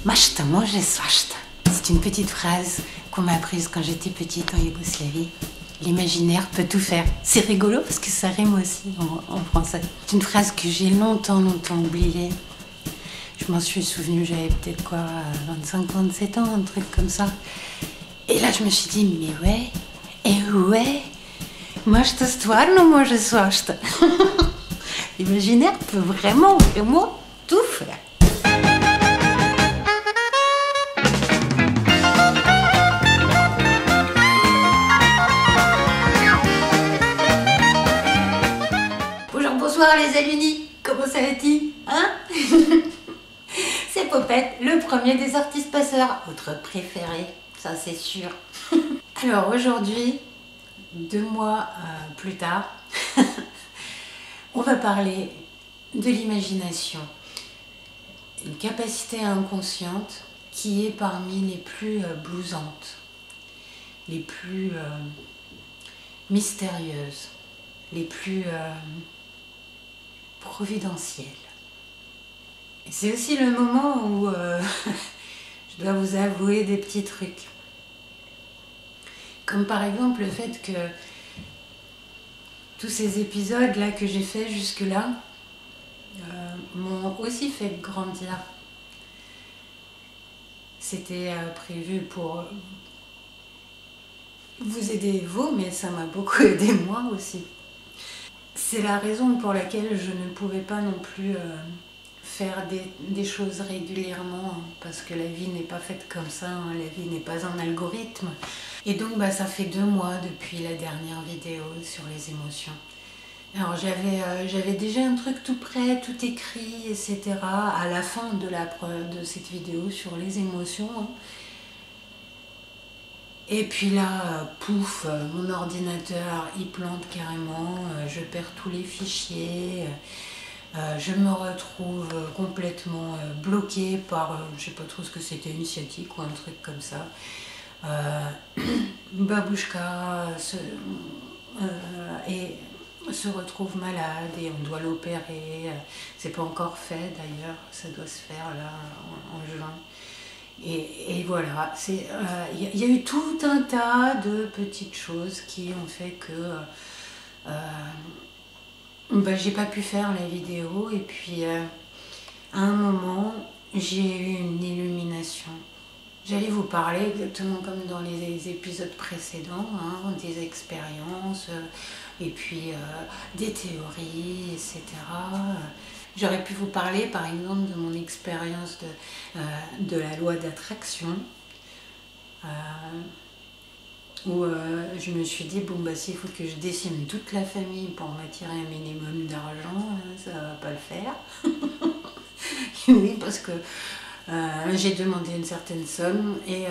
Machta, może swachta. C'est une petite phrase qu'on m'a apprise quand j'étais petite en Yougoslavie. L'imaginaire peut tout faire. C'est rigolo parce que ça rime aussi en français. C'est une phrase que j'ai longtemps oubliée. Je m'en suis souvenue, j'avais peut-être 25-27 ans, un truc comme ça. Et là, je me suis dit, mais ouais, et ouais, machta stvarno može svašta. L'imaginaire peut vraiment tout faire. Bonsoir les alunis, comment ça va-t-il, hein? C'est Popette, le premier des artistes passeurs, votre préféré, ça c'est sûr. Alors aujourd'hui, 2 mois plus tard, on va parler de l'imagination, une capacité inconsciente qui est parmi les plus blousantes, les plus mystérieuses, les plus providentielle. C'est aussi le moment où je dois vous avouer des petits trucs. Comme par exemple le fait que tous ces épisodes-là que j'ai fait jusque-là m'ont aussi fait grandir. C'était prévu pour vous aider vous, mais ça m'a beaucoup aidé moi aussi. C'est la raison pour laquelle je ne pouvais pas non plus faire des choses régulièrement, parce que la vie n'est pas faite comme ça, hein, la vie n'est pas un algorithme. Et donc ça fait 2 mois depuis la dernière vidéo sur les émotions. Alors j'avais déjà un truc tout prêt, tout écrit, etc. à la fin de cette vidéo sur les émotions. Hein. Et puis là, pouf, mon ordinateur, il plante carrément, je perds tous les fichiers, je me retrouve complètement bloquée par, je sais pas trop ce que c'était, une sciatique ou un truc comme ça. Babouchka se retrouve malade et on doit l'opérer. C'est pas encore fait d'ailleurs, ça doit se faire là en juin. Et voilà, il y a eu tout un tas de petites choses qui ont fait que j'ai pas pu faire la vidéo. Et puis à un moment, j'ai eu une illumination. J'allais vous parler exactement comme dans les épisodes précédents, hein, des expériences, et puis des théories, etc. J'aurais pu vous parler par exemple de mon expérience de la loi d'attraction, où je me suis dit, s'il faut que je décime toute la famille pour m'attirer un minimum d'argent, ça va pas le faire. Oui, parce que j'ai demandé une certaine somme et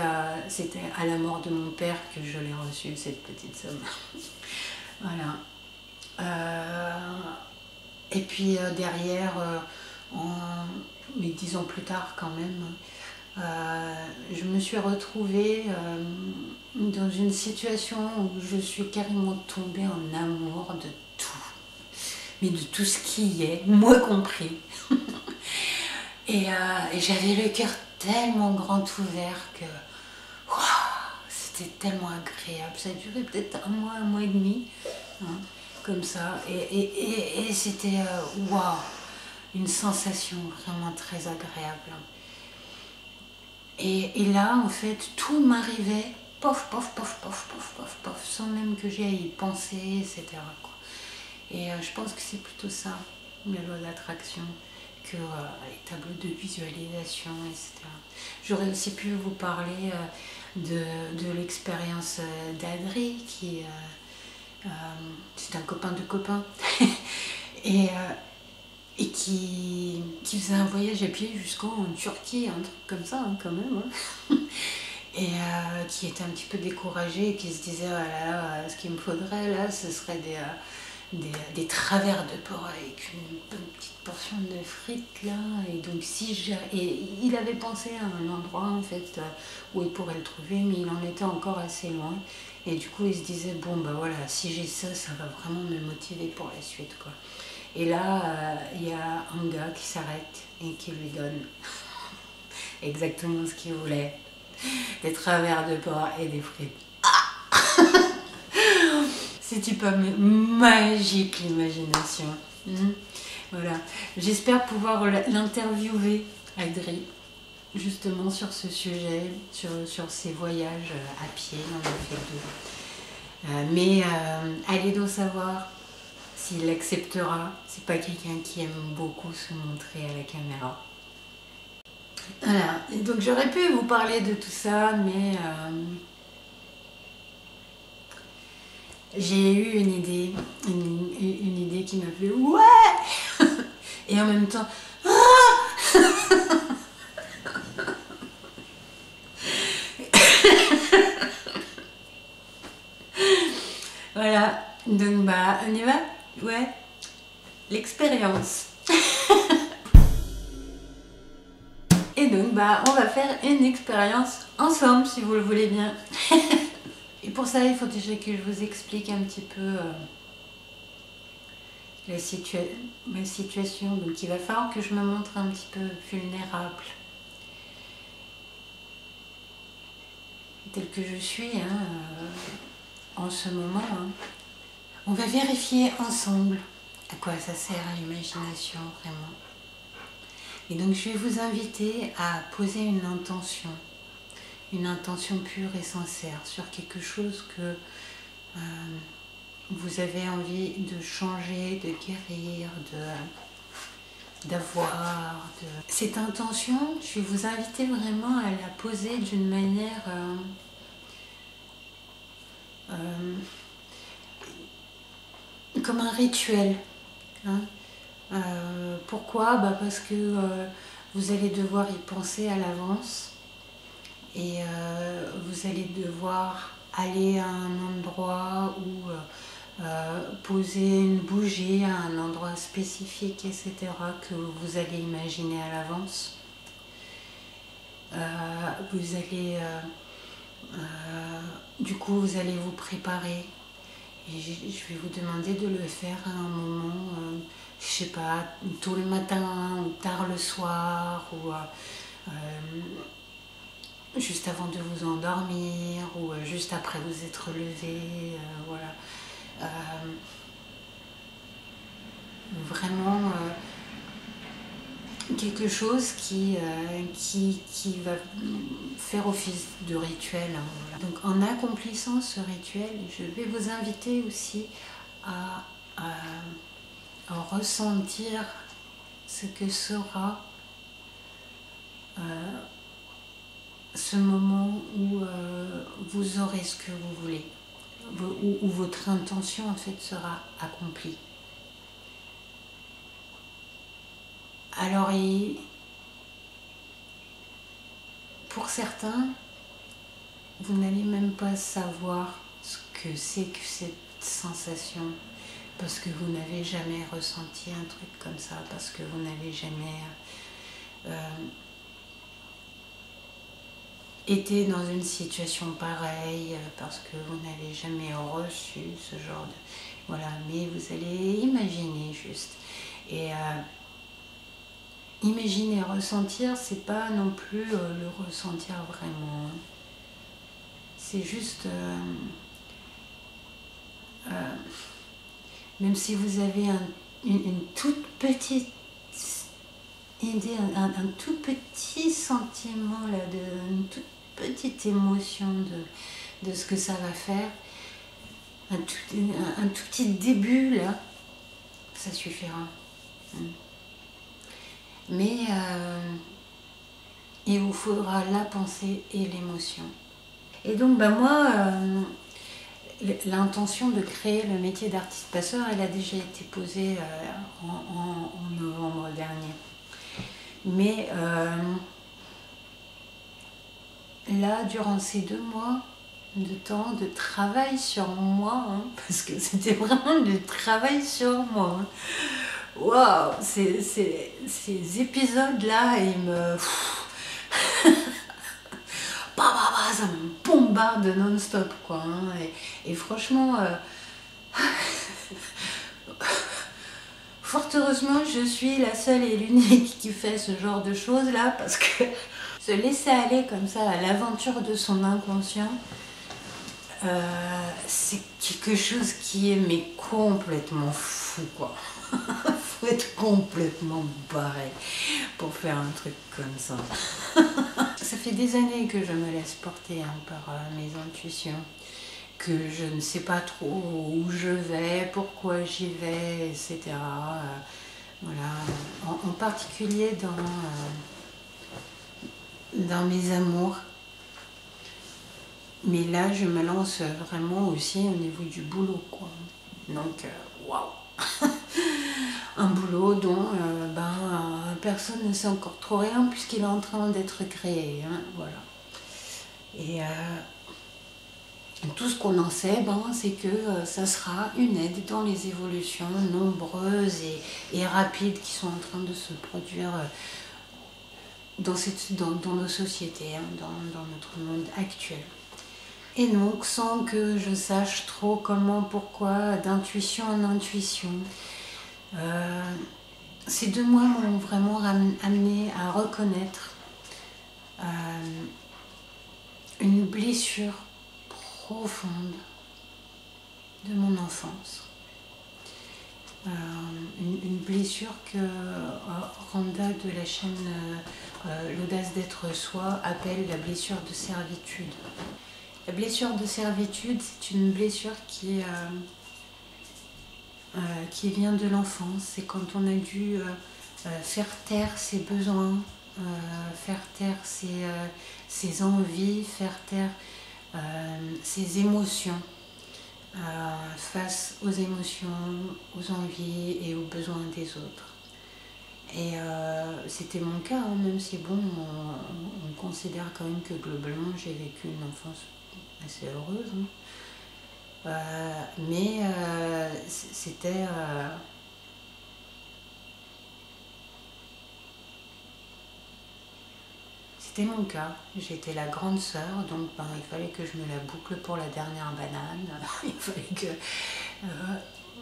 c'était à la mort de mon père que je l'ai reçue, cette petite somme. Voilà. Et puis derrière, mais 10 ans plus tard quand même, je me suis retrouvée dans une situation où je suis carrément tombée en amour de tout. Mais de tout ce qui y est, moi compris. Et j'avais le cœur tellement grand ouvert que c'était tellement agréable. Ça a duré peut-être un mois et demi. Hein. Comme ça, et c'était une sensation vraiment très agréable. Et là, en fait, tout m'arrivait, pof, pof, pof, pof, pof, pof, pof, sans même que j'y aille y penser, etc. quoi. Et je pense que c'est plutôt ça, la loi d'attraction, que les tableaux de visualisation, etc. J'aurais aussi pu vous parler de l'expérience d'Adri, qui... c'est un copain de copain et qui faisait un voyage à pied jusqu'en Turquie, un truc comme ça hein, quand même, hein. Et qui était un petit peu découragé et qui se disait ce qu'il me faudrait là, ce serait des travers de porc avec une petite portion de frites là, et donc et il avait pensé à un endroit en fait où il pourrait le trouver, mais il en était encore assez loin, et du coup il se disait si j'ai ça, ça va vraiment me motiver pour la suite quoi. Et là il y a un gars qui s'arrête et qui lui donne exactement ce qu'il voulait. Des travers de porc et des frites. C'est pas magique l'imagination. Voilà. J'espère pouvoir l'interviewer, Adri, justement sur ce sujet, sur ses voyages à pied. On en a fait 2. Mais allez donc savoir s'il acceptera. C'est pas quelqu'un qui aime beaucoup se montrer à la caméra. Voilà. Et donc j'aurais pu vous parler de tout ça, mais j'ai eu une idée qui m'a fait ouais et en même temps voilà, donc bah on y va, ouais, l'expérience. Et donc bah on va faire une expérience ensemble si vous le voulez bien. Et pour ça il faut déjà que je vous explique un petit peu ma situation. Donc il va falloir que je me montre un petit peu vulnérable, telle que je suis en ce moment. On va vérifier ensemble à quoi ça sert l'imagination vraiment. Et donc je vais vous inviter à poser une intention pure et sincère sur quelque chose que vous avez envie de changer, de guérir, d'avoir. Cette intention, je vais vous inviter vraiment à la poser d'une manière comme un rituel. Pourquoi? Parce que vous allez devoir y penser à l'avance et vous allez devoir aller à un endroit où poser une bougie à un endroit spécifique, etc., que vous allez imaginer à l'avance. Vous allez du coup vous allez vous préparer et je vais vous demander de le faire à un moment, je sais pas, tôt le matin ou tard le soir ou juste avant de vous endormir ou juste après vous être levé, voilà. Vraiment quelque chose qui va faire office de rituel. Voilà. Donc en accomplissant ce rituel, je vais vous inviter aussi à ressentir ce que sera ce moment où vous aurez ce que vous voulez, où votre intention en fait sera accomplie. Alors, pour certains, vous n'allez même pas savoir ce que c'est que cette sensation, parce que vous n'avez jamais ressenti un truc comme ça, parce que vous n'avez jamais été dans une situation pareille, parce que vous n'avez jamais reçu ce genre de... Voilà, mais vous allez imaginer juste. Et imaginer, ressentir, c'est pas non plus le ressentir vraiment. C'est juste... même si vous avez une toute petite idée, un tout petit sentiment, là, une toute petite émotion de ce que ça va faire, un tout petit début, là, ça suffira. Mais il vous faudra la pensée et l'émotion. Et donc moi, l'intention de créer le métier d'artiste passeur, elle a déjà été posée en novembre dernier. Mais là, durant ces 2 mois de temps de travail sur moi, parce que c'était vraiment du travail sur moi. Waouh, ces épisodes-là, ils me... ça me bombarde non-stop, quoi. Et franchement, fort heureusement, je suis la seule et l'unique qui fait ce genre de choses-là, parce que se laisser aller comme ça à l'aventure de son inconscient, c'est quelque chose qui est mais complètement fou, quoi. Faut être complètement barré pour faire un truc comme ça. Ça fait des années que je me laisse porter par mes intuitions, que je ne sais pas trop où je vais, pourquoi j'y vais, etc. Voilà. En particulier dans mes amours. Mais là, je me lance vraiment aussi au niveau du boulot, quoi. Donc, waouh. Un boulot dont personne ne sait encore trop rien puisqu'il est en train d'être créé. Hein, voilà. Et tout ce qu'on en sait, c'est que ça sera une aide dans les évolutions nombreuses et rapides qui sont en train de se produire dans nos sociétés, hein, dans notre monde actuel. Et donc, sans que je sache trop comment, pourquoi, d'intuition en intuition, ces 2 mois m'ont vraiment amené à reconnaître une blessure profonde de mon enfance. Une blessure que Randa de la chaîne L'Audace d'être soi appelle la blessure de servitude. La blessure de servitude, c'est une blessure qui vient de l'enfance. C'est quand on a dû faire taire ses besoins, faire taire ses envies, faire taire ses émotions face aux émotions, aux envies et aux besoins des autres. Et c'était mon cas, hein, même si bon, on considère quand même que globalement j'ai vécu une enfance assez heureuse. Hein. Mais c'était mon cas. J'étais la grande sœur, donc il fallait que je me la boucle pour la dernière banane. Il fallait que...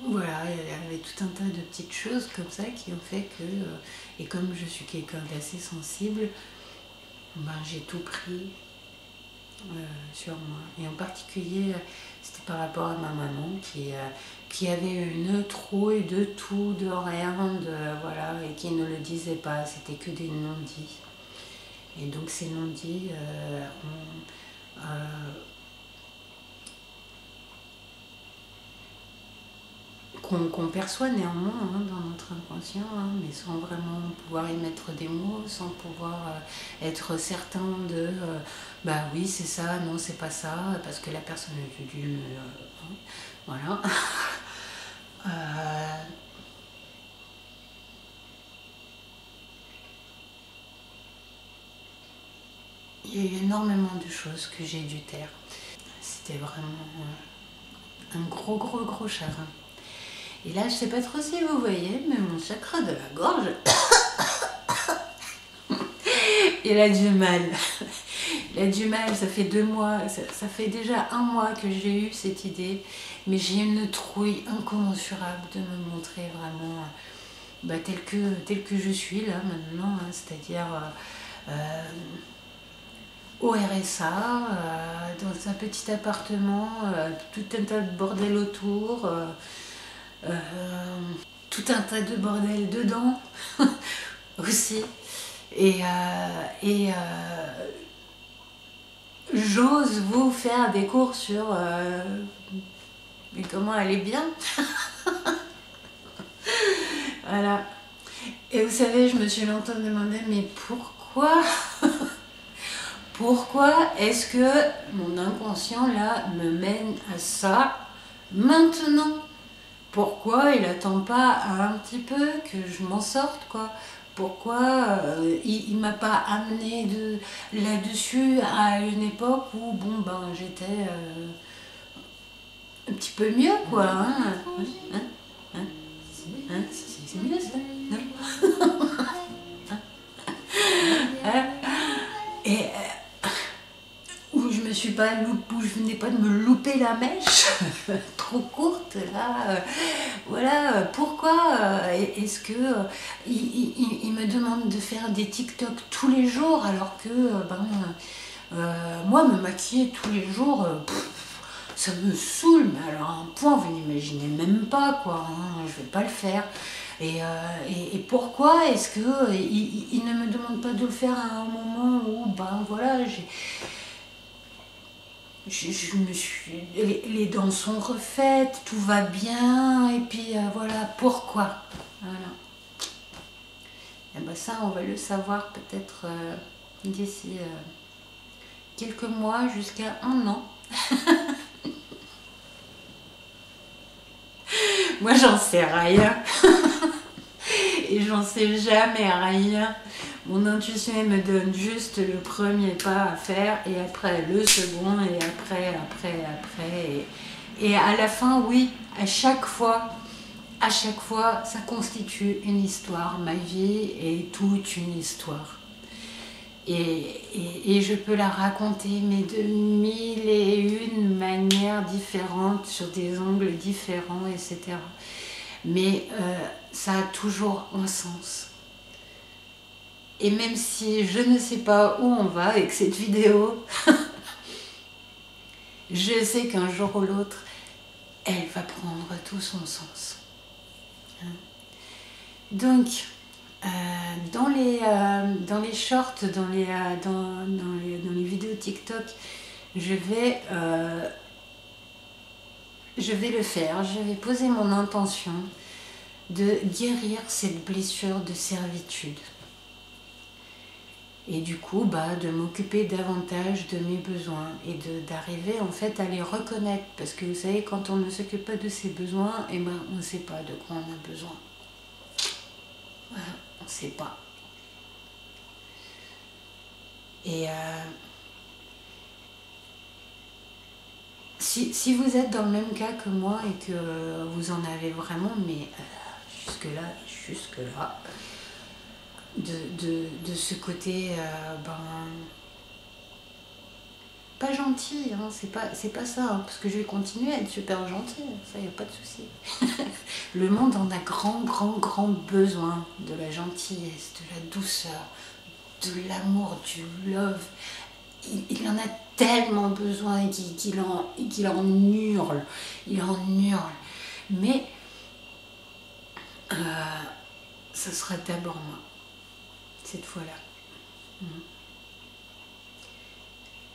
voilà, il y avait tout un tas de petites choses comme ça qui ont fait que... et comme je suis quelqu'un d'assez sensible, j'ai tout pris sur moi. Et en particulier, c'était par rapport à ma maman qui avait une trouille de tout, de rien, voilà, et qui ne le disait pas. C'était que des non-dits. Et donc ces non-dits qu'on perçoit néanmoins, hein, dans notre inconscient, hein, mais sans vraiment pouvoir y mettre des mots, sans pouvoir être certain de oui c'est ça, non c'est pas ça, parce que la personne a dû voilà. Il y a eu énormément de choses que j'ai dû taire. C'était vraiment un gros chagrin. Et là, je sais pas trop si vous voyez, mais mon chakra de la gorge, il a du mal. Il a du mal, ça fait 2 mois, ça fait déjà 1 mois que j'ai eu cette idée, mais j'ai une trouille incommensurable de me montrer vraiment tel que je suis là maintenant, hein, c'est-à-dire au RSA, dans un petit appartement, tout un tas de bordel autour, tout un tas de bordel dedans aussi. Et j'ose vous faire des cours sur mais comment aller bien. Voilà. Et vous savez, je me suis longtemps demandé, mais pourquoi pourquoi est-ce que mon inconscient là me mène à ça maintenant? Pourquoi il attend pas un petit peu que je m'en sorte, quoi? Pourquoi il m'a pas amené là-dessus à une époque où j'étais un petit peu mieux, quoi, hein? C'est mieux ça, non? Et où je me je venais pas de me louper la mèche trop courte là. Voilà, pourquoi est-ce que il me demande de faire des TikTok tous les jours alors que moi me maquiller tous les jours, ça me saoule, mais alors à un point vous n'imaginez même pas quoi, hein, je vais pas le faire. Et pourquoi est-ce que il ne me demande pas de le faire à un moment où voilà, je me suis, les dents sont refaites, tout va bien, et puis voilà, pourquoi? Voilà. Et ça, on va le savoir peut-être d'ici quelques mois jusqu'à 1 an. Moi, j'en sais rien. Et j'en sais jamais rien. Mon intuition elle me donne juste le premier pas à faire et après le second et après. Et à la fin, oui, à chaque fois, ça constitue une histoire. Ma vie est toute une histoire. Et je peux la raconter, mais de 1001 manières différentes, sur des angles différents, etc. Mais ça a toujours un sens. Et même si je ne sais pas où on va avec cette vidéo, je sais qu'un jour ou l'autre, elle va prendre tout son sens. Donc, dans les shorts, dans les vidéos TikTok, je vais le faire. Je vais poser mon intention de guérir cette blessure de servitude. Et du coup, de m'occuper davantage de mes besoins et d'arriver en fait à les reconnaître. Parce que vous savez, quand on ne s'occupe pas de ses besoins, on ne sait pas de quoi on a besoin. Voilà, on ne sait pas. Et si vous êtes dans le même cas que moi et que vous en avez vraiment, mais jusque-là, de ce côté pas gentil, hein, c'est pas ça, hein, parce que je vais continuer à être super gentille, ça y a pas de souci. Le monde en a grand besoin de la gentillesse, de la douceur, de l'amour, du love. Il en a tellement besoin qu'il en hurle, mais ce sera d'abord moi cette fois-là.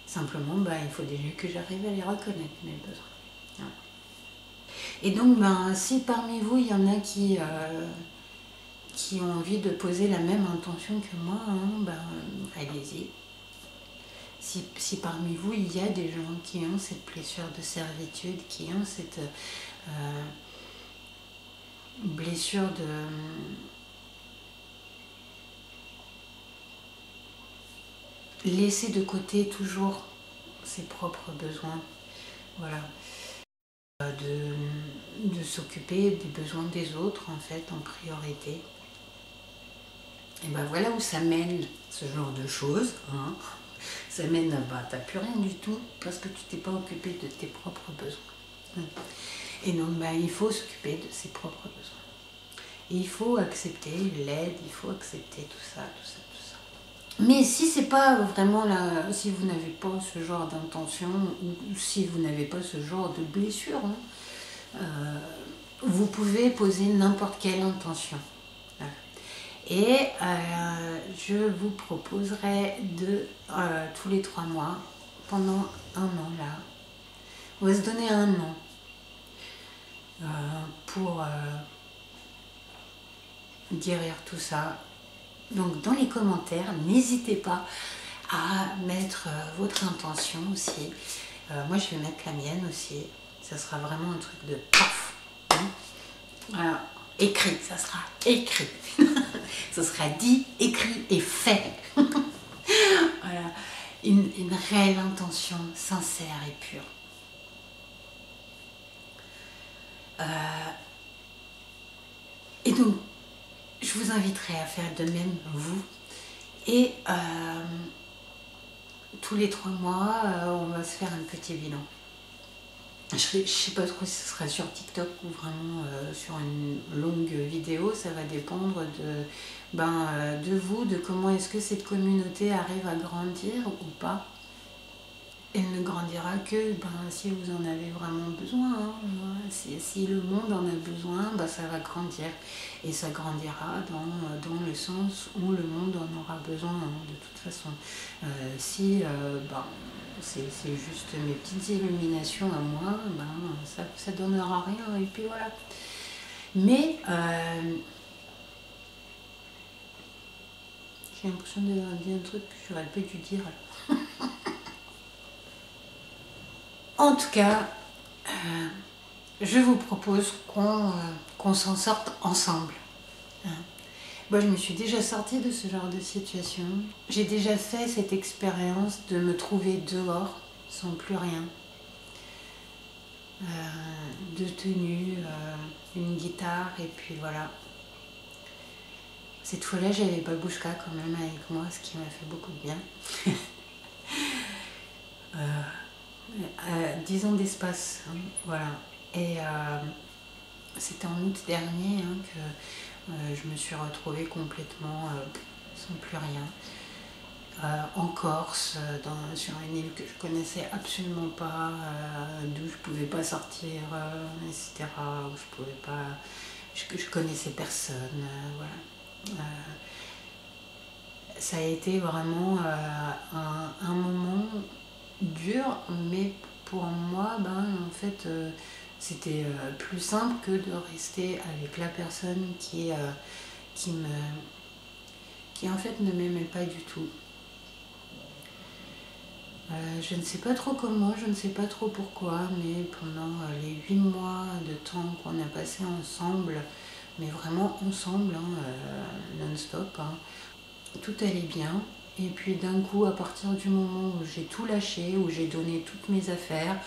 Simplement, il faut déjà que j'arrive à les reconnaître, mes besoins. Voilà. Et donc, si parmi vous, il y en a qui ont envie de poser la même intention que moi, allez-y. Si parmi vous, il y a des gens qui ont cette blessure de servitude, qui ont cette blessure de... laisser de côté toujours ses propres besoins, voilà, de s'occuper des besoins des autres en fait en priorité. Et voilà où ça mène ce genre de choses, hein. Ça mène à t'as plus rien du tout parce que tu t'es pas occupé de tes propres besoins. Et donc il faut s'occuper de ses propres besoins. Et il faut accepter l'aide, il faut accepter tout ça. Mais si c'est pas vraiment là, si vous n'avez pas ce genre d'intention, ou si vous n'avez pas ce genre de blessure, vous pouvez poser n'importe quelle intention. Voilà. Et je vous proposerai tous les 3 mois, pendant 1 an là, on va se donner 1 an pour guérir tout ça. Donc dans les commentaires, n'hésitez pas à mettre votre intention aussi. Moi je vais mettre la mienne aussi. Ça sera vraiment un truc de paf. Voilà. Écrit, ça sera écrit. Ça sera dit, écrit et fait. Voilà. Une réelle intention sincère et pure. Et donc, je vous inviterai à faire de même vous. Et tous les 3 mois, on va se faire un petit bilan. Je ne sais pas trop si ce sera sur TikTok ou vraiment sur une longue vidéo. Ça va dépendre de vous, de comment est-ce que cette communauté arrive à grandir ou pas. Elle ne grandira que si vous en avez vraiment besoin. Hein. Si le monde en a besoin, ça va grandir. Et ça grandira dans le sens où le monde en aura besoin, hein, de toute façon. C'est juste mes petites illuminations à moi, ça donnera rien. Et puis voilà. Mais j'ai l'impression de dire un truc que j'aurais pas dû dire. En tout cas, je vous propose qu'on s'en sorte ensemble. Hein. Moi, je me suis déjà sortie de ce genre de situation. J'ai déjà fait cette expérience de me trouver dehors, sans plus rien. De tenue, une guitare, et puis voilà. Cette fois-là, j'avais Babouchka quand même avec moi, ce qui m'a fait beaucoup de bien. 10 ans d'espace, hein, voilà. Et c'était en août dernier que je me suis retrouvée complètement sans plus rien. En Corse, sur une île que je connaissais absolument pas, d'où je pouvais pas sortir, etc. Où je pouvais pas, je connaissais personne, voilà. Ça a été vraiment un moment dur, mais pour moi, en fait, c'était plus simple que de rester avec la personne qui en fait ne m'aimait pas du tout. Je ne sais pas trop comment, je ne sais pas trop pourquoi, mais pendant les 8 mois de temps qu'on a passé ensemble, mais vraiment ensemble, non-stop, tout allait bien. Et puis d'un coup, à partir du moment où j'ai tout lâché, où j'ai donné toutes mes affaires,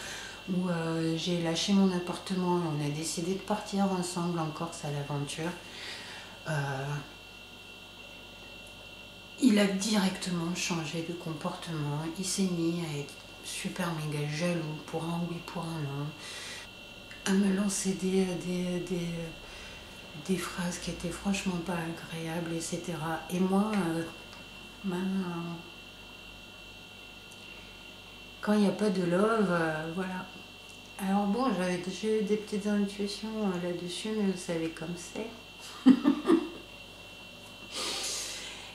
où j'ai lâché mon appartement et on a décidé de partir ensemble en Corse à l'aventure, il a directement changé de comportement. Il s'est mis à être super méga jaloux pour un oui, pour un non, à me lancer des phrases qui étaient franchement pas agréables, etc. Et moi, quand il n'y a pas de love, voilà. Alors bon, j'ai eu des petites intuitions là-dessus, mais vous savez comme c'est.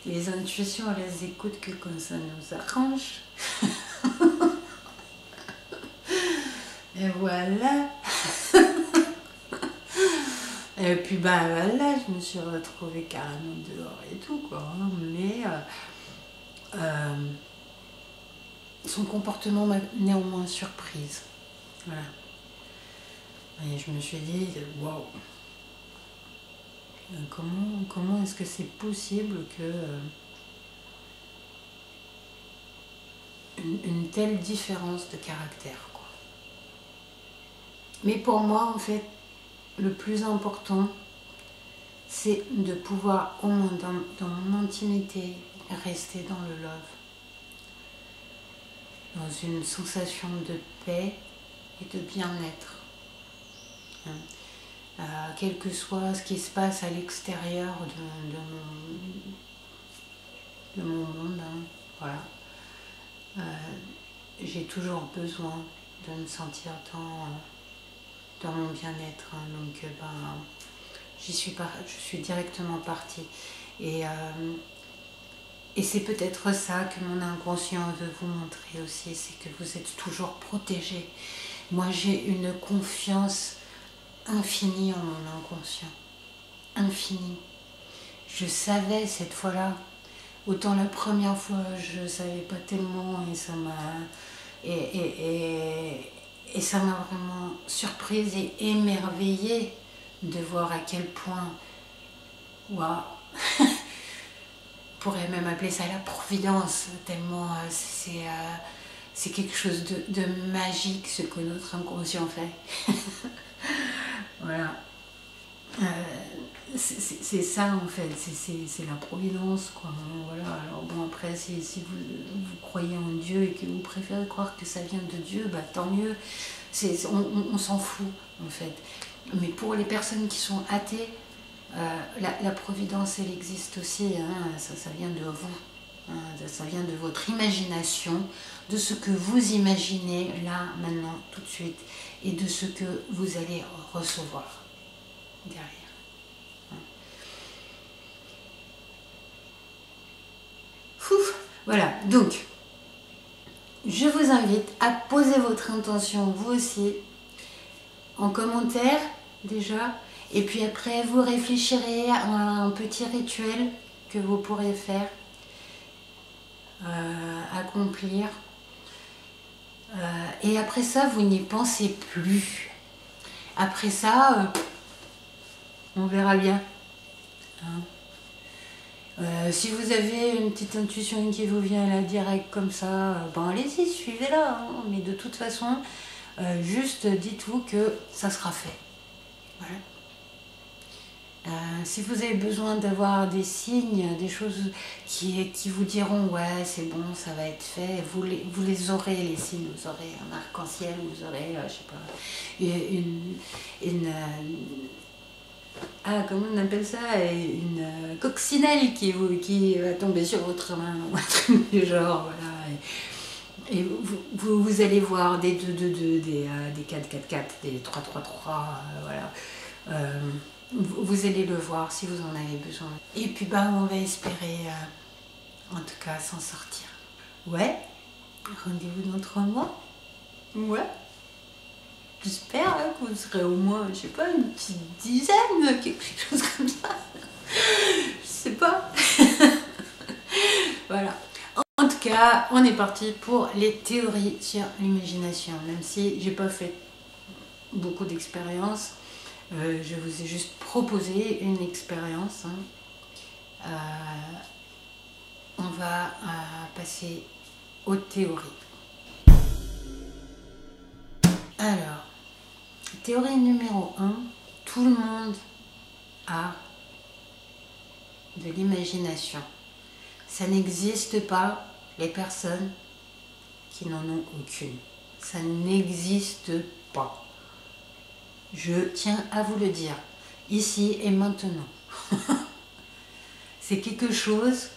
Les intuitions, on les écoute que quand ça nous arrange. Et voilà. Et puis voilà, je me suis retrouvée carrément dehors et tout, quoi. Mais son comportement m'a néanmoins surprise. Voilà. Et je me suis dit, waouh, comment est-ce que c'est possible que une telle différence de caractère, quoi. Mais pour moi, en fait, le plus important, c'est de pouvoir, au moins dans mon intimité, rester dans le love. Dans une sensation de paix et de bien-être. Quel que soit ce qui se passe à l'extérieur de mon monde, voilà. J'ai toujours besoin de me sentir dans mon bien-être, donc je suis directement partie. Et c'est peut-être ça que mon inconscient veut vous montrer aussi, c'est que vous êtes toujours protégé. Moi, j'ai une confiance infinie en mon inconscient. Infinie. Je savais cette fois-là. Autant la première fois, je ne savais pas tellement et ça m'a... Et ça m'a vraiment surprise et émerveillée de voir à quel point... Waouh. On pourrait même appeler ça la providence, tellement c'est quelque chose de magique ce que notre inconscient fait. Voilà. c'est ça en fait, c'est la providence quoi. Voilà. Alors bon après si vous croyez en Dieu et que vous préférez croire que ça vient de Dieu, bah tant mieux. On s'en fout en fait. Mais pour les personnes qui sont athées, la providence elle existe aussi, hein, ça vient de vous. Hein, ça vient de votre imagination, de ce que vous imaginez là, maintenant, tout de suite, et de ce que vous allez recevoir derrière. Voilà, donc je vous invite à poser votre intention vous aussi en commentaire déjà, et puis après vous réfléchirez à un petit rituel que vous pourrez faire, accomplir, et après ça vous n'y pensez plus. Après ça on verra bien, hein. Si vous avez une petite intuition qui vous vient là direct comme ça, ben allez-y, suivez-la, hein. Mais de toute façon, juste dites-vous que ça sera fait. Voilà. Si vous avez besoin d'avoir des signes, des choses qui vous diront ouais c'est bon, ça va être fait, vous les aurez les signes, vous aurez un arc-en-ciel, vous aurez, je sais pas, comment on appelle ça, une coccinelle qui va tomber sur votre main, ou un truc du genre, voilà. Et vous allez voir des 2-2-2, des 4-4-4, des 3-3-3, voilà. Vous allez le voir si vous en avez besoin. Et puis on va espérer, en tout cas, s'en sortir. Ouais, rendez-vous dans 3 mois. Ouais. J'espère que vous serez au moins, je sais pas, une petite dizaine, quelque chose comme ça. Je sais pas. Voilà. En tout cas, on est parti pour les théories sur l'imagination. Même si j'ai pas fait beaucoup d'expériences, je vous ai juste proposé une expérience. On va passer aux théories. Alors, théorie numéro 1, tout le monde a de l'imagination. Ça n'existe pas les personnes qui n'en ont aucune. Ça n'existe pas. Je tiens à vous le dire, ici et maintenant. C'est quelque chose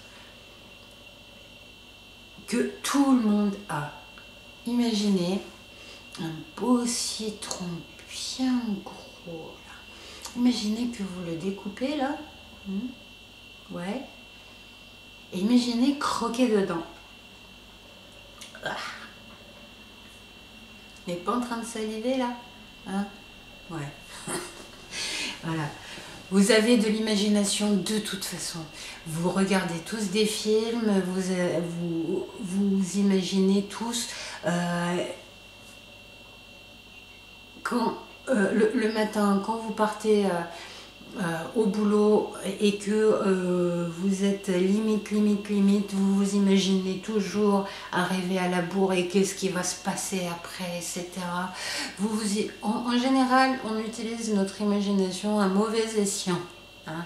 que tout le monde a. Imaginez un beau citron bien gros. Là. Imaginez que vous le découpez là. Ouais. Et imaginez croquer dedans. Ah. Vous n'êtes pas en train de saliver là, hein? Ouais. Voilà. Vous avez de l'imagination de toute façon. Vous regardez tous des films, vous imaginez tous quand le matin, quand vous partez au boulot et que vous êtes limite, vous vous imaginez toujours arriver à la bourre et qu'est-ce qui va se passer après, etc. En général, on utilise notre imagination à mauvais escient. Hein.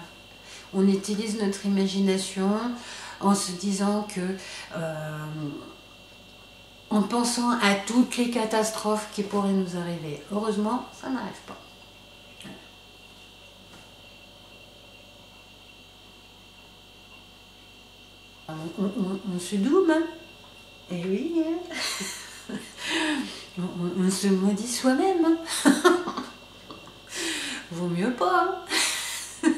On utilise notre imagination en se disant que en pensant à toutes les catastrophes qui pourraient nous arriver. Heureusement, ça n'arrive pas. On se doute, hein? Eh oui, hein? on se maudit soi-même. Hein? Vaut mieux pas. Hein?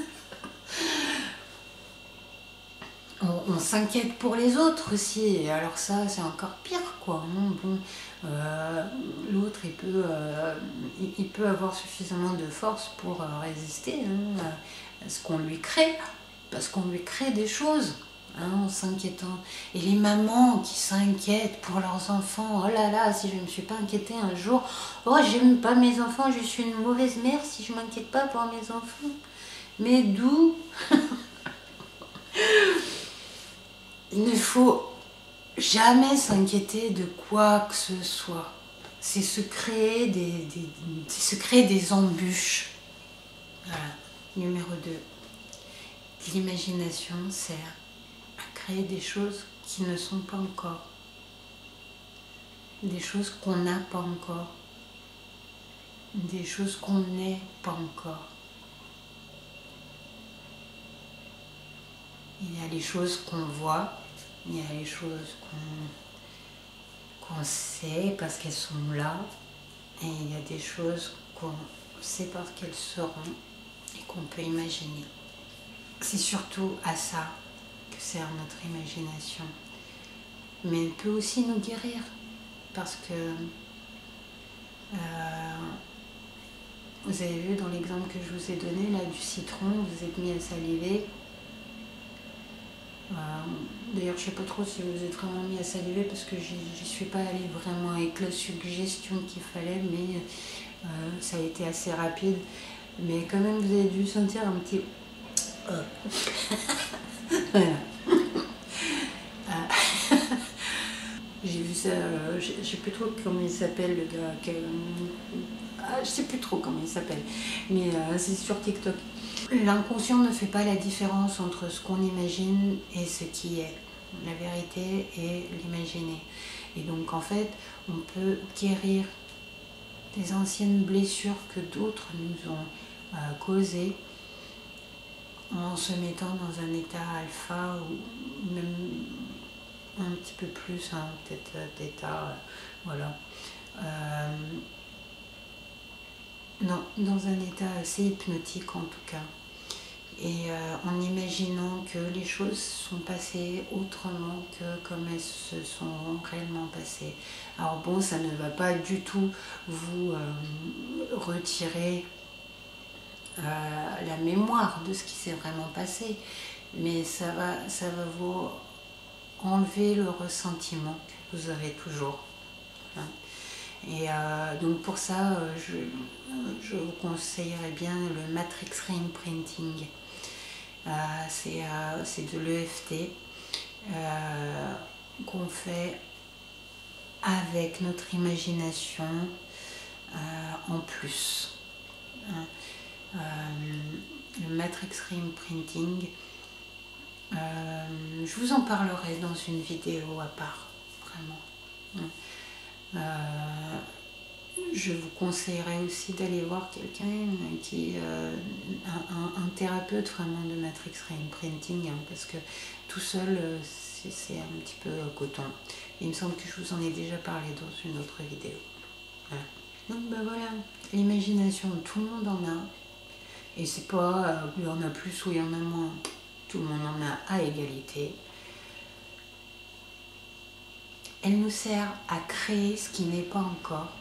On s'inquiète pour les autres aussi. Et alors ça, c'est encore pire, quoi. Bon, l'autre, il peut avoir suffisamment de force pour résister à ce qu'on lui crée. Parce qu'on lui crée des choses. Hein, en s'inquiétant. Et les mamans qui s'inquiètent pour leurs enfants, oh là là, si je ne me suis pas inquiétée un jour, oh j'aime pas mes enfants, je suis une mauvaise mère si je m'inquiète pas pour mes enfants. Mais d'où? Il ne faut jamais s'inquiéter de quoi que ce soit. C'est se créer des embûches. Voilà, numéro 2. L'imagination sert à créer des choses qui ne sont pas encore, des choses qu'on n'a pas encore, des choses qu'on n'est pas encore. Il y a les choses qu'on voit, il y a les choses qu'on sait parce qu'elles sont là, et il y a des choses qu'on sait parce qu'elles seront et qu'on peut imaginer. C'est surtout à ça que sert notre imagination. Mais elle peut aussi nous guérir parce que vous avez vu dans l'exemple que je vous ai donné là du citron, vous êtes mis à saliver. D'ailleurs, je ne sais pas trop si vous êtes vraiment mis à saliver parce que j'y suis pas allée vraiment avec la suggestion qu'il fallait, mais ça a été assez rapide. Mais quand même, vous avez dû sentir un petit... Voilà. J'ai vu ça, je sais plus trop comment il s'appelle le gars, je sais plus trop comment il s'appelle, mais c'est sur TikTok. L'inconscient ne fait pas la différence entre ce qu'on imagine et ce qui est. La vérité est l'imaginer. Et donc en fait, on peut guérir des anciennes blessures que d'autres nous ont causées en se mettant dans un état alpha ou même un petit peu plus, hein, peut-être d'état, voilà. Non, dans un état assez hypnotique en tout cas. Et en imaginant que les choses sont passées autrement que comme elles se sont réellement passées. Alors bon, ça ne va pas du tout vous retirer la mémoire de ce qui s'est vraiment passé, mais ça va vous enlever le ressentiment que vous avez toujours. Hein. Et donc pour ça, je vous conseillerais bien le Matrix Reimprinting. C'est de l'EFT qu'on fait avec notre imagination en plus. Hein. Le Matrix Reimprinting, je vous en parlerai dans une vidéo à part, vraiment. Je vous conseillerais aussi d'aller voir quelqu'un qui un thérapeute vraiment de Matrix Reimprinting, hein, parce que tout seul c'est un petit peu coton. Il me semble que je vous en ai déjà parlé dans une autre vidéo. Voilà. Donc ben voilà, l'imagination, tout le monde en a, et c'est pas il y en a plus ou il y en a moins, tout le monde en a à égalité. Elle nous sert à créer ce qui n'est pas encore.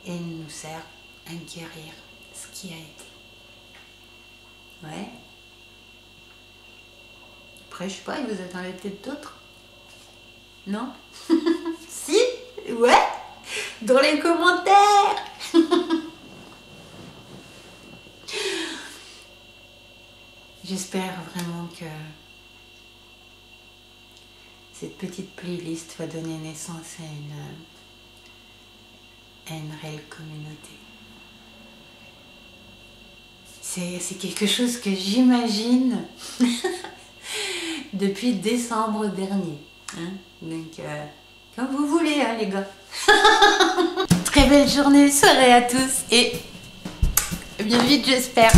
Et elle nous sert à guérir ce qui a été. Ouais. Après, je sais pas, il vous attendait peut-être d'autres? Non? Si? Ouais? Dans les commentaires. J'espère vraiment que cette petite playlist va donner naissance à une réelle communauté. C'est quelque chose que j'imagine depuis décembre dernier. Hein? Donc, comme vous voulez, hein, les gars. Très belle journée, soirée à tous et bien vite, j'espère.